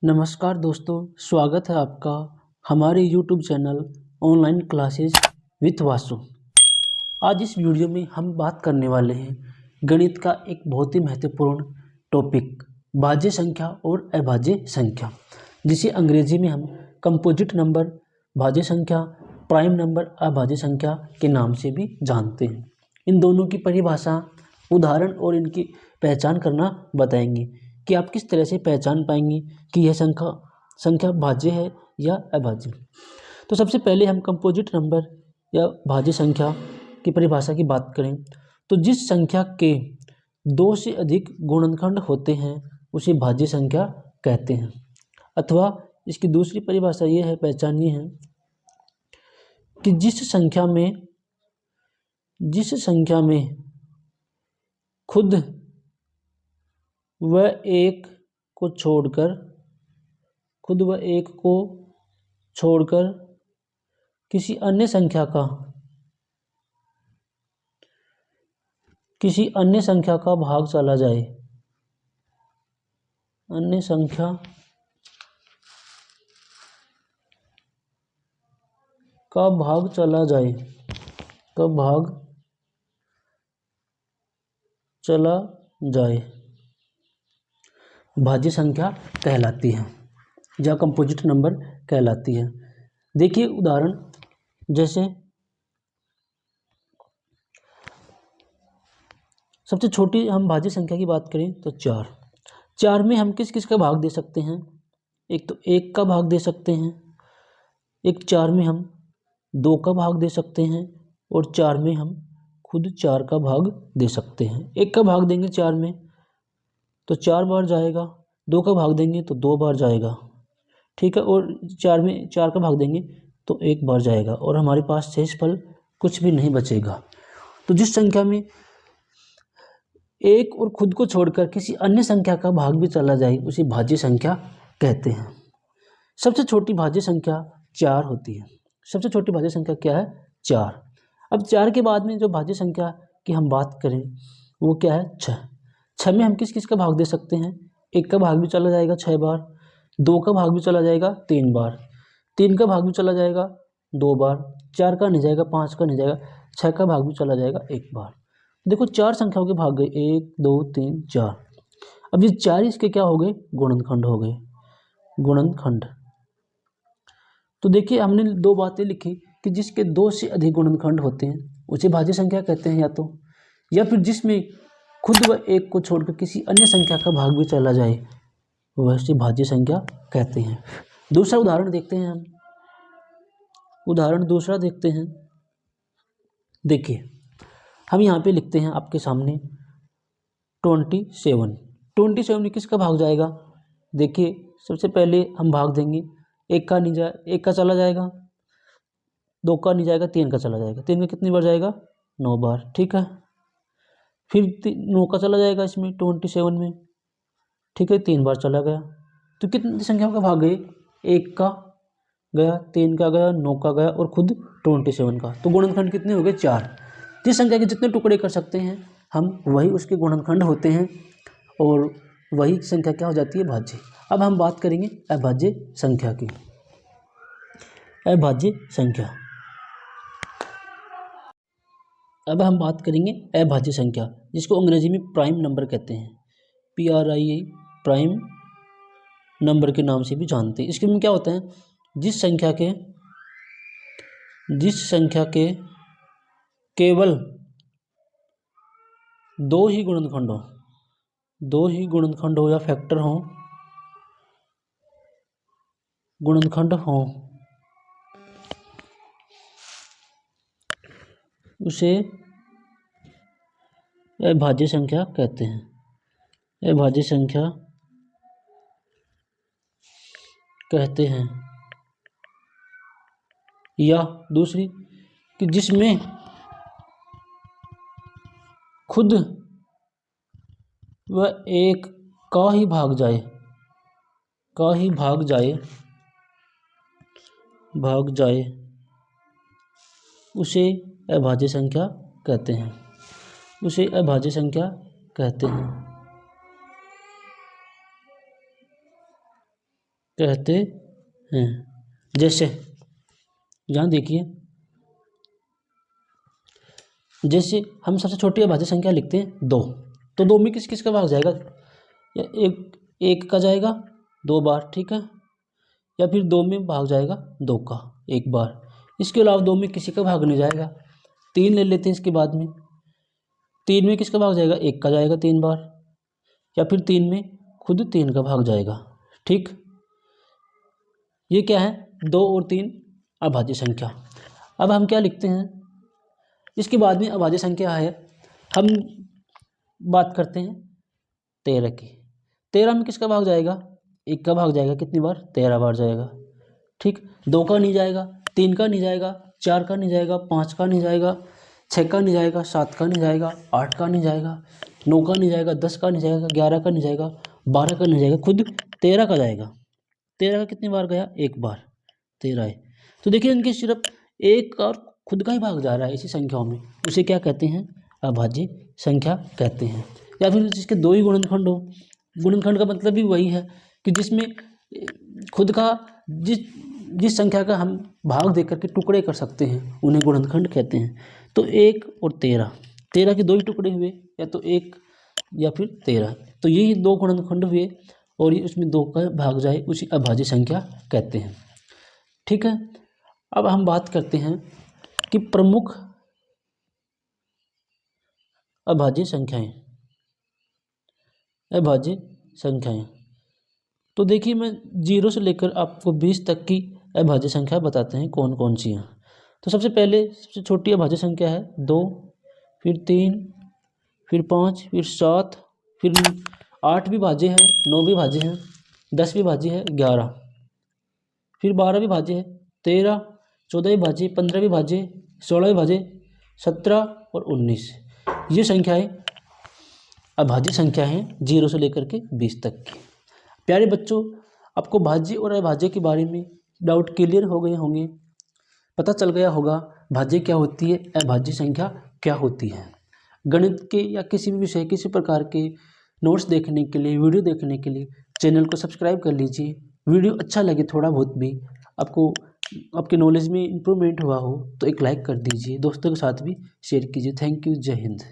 नमस्कार दोस्तों, स्वागत है आपका हमारे YouTube channel online classes with Vasu. आज इस वीडियो में हम बात करने वाले हैं गणित का एक बहुत ही महत्वपूर्ण टॉपिक भाज्य संख्या और अभाज्य संख्या, जिसे अंग्रेजी में हम कंपोजिट नंबर भाज्य संख्या, प्राइम नंबर अभाज्य संख्या के नाम से भी जानते हैं। इन दोनों की परिभाषा, उदाहरण और इनकी पहचान करना बताएंगे कि आप किस तरह से पहचान पाएंगे कि यह संख्या भाज्य है या अभाज्य। तो सबसे पहले हम कंपोजिट नंबर या भाज्य संख्या की परिभाषा की बात करें तो जिस संख्या के दो से अधिक गुणनखंड होते हैं उसे भाज्य संख्या कहते हैं। अथवा इसकी दूसरी परिभाषा ये है, पहचान ये है कि जिस संख्या में खुद व एक को छोड़कर किसी अन्य संख्या का भाग चला जाए, अन्य संख्या का भाग चला जाए भाज्य संख्या कहलाती है या कंपोजिट नंबर कहलाती है। देखिए उदाहरण, जैसे सबसे छोटी हम भाज्य संख्या की बात करें तो 4 में हम किस किस का भाग दे सकते हैं। एक तो 1 का भाग दे सकते हैं, एक 4 में हम 2 का भाग दे सकते हैं और 4 में हम खुद 4 का भाग दे सकते हैं। 1 का भाग देंगे 4 में तो 4 बार जाएगा, 2 का भाग देंगे तो 2 बार जाएगा, ठीक है, और 4 में 4 का भाग देंगे तो 1 बार जाएगा और हमारे पास शेषफल कुछ भी नहीं बचेगा। तो जिस संख्या में एक और खुद को छोड़कर किसी अन्य संख्या का भाग भी चला जाए उसे भाज्य संख्या कहते हैं। सबसे छोटी भाज्य संख्या 4 होती है। सबसे छोटी भाज्य संख्या क्या है? 4। अब 4 के बाद में जो भाज्य संख्या की हम बात करें वो क्या है? 6 में हम किस किस का भाग दे सकते हैं? 1 का भाग भी चला जाएगा 6 बार, 2 का भाग भी चला जाएगा 3 बार, 3 का भाग भी चला जाएगा 2 बार, 4 का नहीं जाएगा, 5 का नहीं जाएगा, 6 का भाग भी चला जाएगा 1 बार। देखो 4 संख्याओं के भाग गए, 1 2 3 4। अब ये 4 इसके क्या हो गए? गुणनखंड हो गए, गुणनखंड। तो देखिए हमने दो बातें लिखी कि जिसके 2 से अधिक गुणनखंड होते हैं उसे भाज्य संख्या कहते हैं, या फिर जिसमें खुद व एक को छोड़कर किसी अन्य संख्या का भाग भी चला जाए वह उसे भाज्य संख्या कहते हैं। दूसरा उदाहरण देखते हैं हम। उदाहरण दूसरा देखते हैं। देखिए हम यहाँ पे लिखते हैं आपके सामने 27 में किसका भाग जाएगा? देखिए सबसे पहले हम भाग देंगे, 1 का चला जाएगा, 2 का नहीं जाएगा, 3 का चला जाएगा। 3 का कितनी बार जाएगा? 9 बार, ठीक है। फिर 9 का चला जाएगा इसमें 27 में, ठीक है, 3 बार चला गया। तो कितनी संख्याओं का भाग गए? 1 का गया, 3 का गया, 9 का गया और खुद 27 का। तो गुणनखंड कितने हो गए? 4। जिस संख्या के जितने टुकड़े कर सकते हैं हम वही उसके गुणनखंड होते हैं और वही संख्या क्या हो जाती है? भाज्य। अब हम बात करेंगे अभाज्य संख्या की। अभाज्य संख्या, अब हम बात करेंगे अभाज्य संख्या, जिसको अंग्रेजी में प्राइम नंबर कहते हैं, PRIA, प्राइम नंबर के नाम से भी जानते हैं। इसके में क्या होता है? जिस संख्या के केवल 2 ही गुणनखंड हो या फैक्टर हो, गुणनखंड हो, उसे अभाज्य संख्या कहते हैं। अभाज्य संख्या कहते हैं। या दूसरी कि जिसमें खुद व एक का ही भाग जाए उसे अभाज्य संख्या कहते हैं, उसे अभाज्य संख्या कहते हैं। कहते हैं। जैसे यहाँ देखिए, जैसे हम सबसे छोटी अभाज्य संख्या लिखते हैं 2, तो 2 में किस किस का भाग जाएगा, या एक का जाएगा 2 बार, ठीक है, या फिर 2 में भाग जाएगा 2 का 1 बार। इसके अलावा 2 में किसी का भाग नहीं जाएगा। 3 ले लेते हैं इसके बाद में, 3 में किसका भाग जाएगा, 1 का जाएगा 3 बार, या फिर 3 में खुद 3 का भाग जाएगा, ठीक। ये क्या है, 2 और 3 अभाज्य संख्या। अब हम क्या लिखते हैं, इसके बाद में अभाज्य संख्या है, हम बात करते हैं 13 की। 13 में किसका भाग जाएगा, 1 का भाग जाएगा, कितनी बार, 13 बार जाएगा, ठीक। 2 का नहीं जाएगा, 3 का नहीं जाएगा, 4 का नहीं जाएगा, 5 का नहीं जाएगा, 6 का नहीं जाएगा, 7 का नहीं जाएगा, 8 का नहीं जाएगा, 9 का नहीं जाएगा, 10 का नहीं जाएगा, 11 का नहीं जाएगा, 12 का नहीं जाएगा, खुद 13 का जाएगा। 13 का कितनी बार गया, 1 बार, 13 है। तो देखिए इनके सिर्फ एक और खुद का ही भाग जा रहा है इसी संख्याओं में, उसे क्या कहते हैं, अभाज्य संख्या कहते हैं। या फिर जिसके 2 ही गुणनखंड हो, गुणनखंड का मतलब भी वही है कि जिसमें खुद का जिस संख्या का हम भाग दे करके टुकड़े कर सकते हैं उन्हें गुणनखंड कहते हैं। तो 1 और 13 के 2 ही टुकड़े हुए, या तो 1 या फिर 13, तो यही 2 गुणनखंड हुए और ये उसमें 2 का भाग जाए उसी अभाज्य संख्या कहते हैं, ठीक है। अब हम बात करते हैं कि प्रमुख अभाज्य संख्याएं, अभाज्य संख्याएं। तो देखिए मैं 0 से लेकर आपको 20 तक की अभाज्य संख्या बताते हैं कौन कौन सी हैं। तो सबसे पहले सबसे छोटी अभाज्य संख्या है 2, फिर 3, फिर 5, फिर 7, फिर 8 भी भाज्य है, 9 भी भाज्य है, 10 भी भाज्य है, 11, फिर 12 भी भाज्य है, 13, 14 भी भाज्य, 15 भी भाज्य, 16 भी भाज्य, 17 और 19। ये संख्याएं अभाज्य संख्या हैं 0 से लेकर के 20 तक की। प्यारे बच्चों, आपको भाज्य और अभाज्य के बारे में डाउट क्लियर हो गए होंगे, पता चल गया होगा भाज्य क्या होती है, अभाज्य संख्या क्या होती है। गणित के या किसी भी विषय, किसी प्रकार के नोट्स देखने के लिए, वीडियो देखने के लिए चैनल को सब्सक्राइब कर लीजिए। वीडियो अच्छा लगे, थोड़ा बहुत भी आपको आपके नॉलेज में इम्प्रूवमेंट हुआ हो तो एक लाइक कर दीजिए, दोस्तों के साथ भी शेयर कीजिए। थैंक यू, जय हिंद।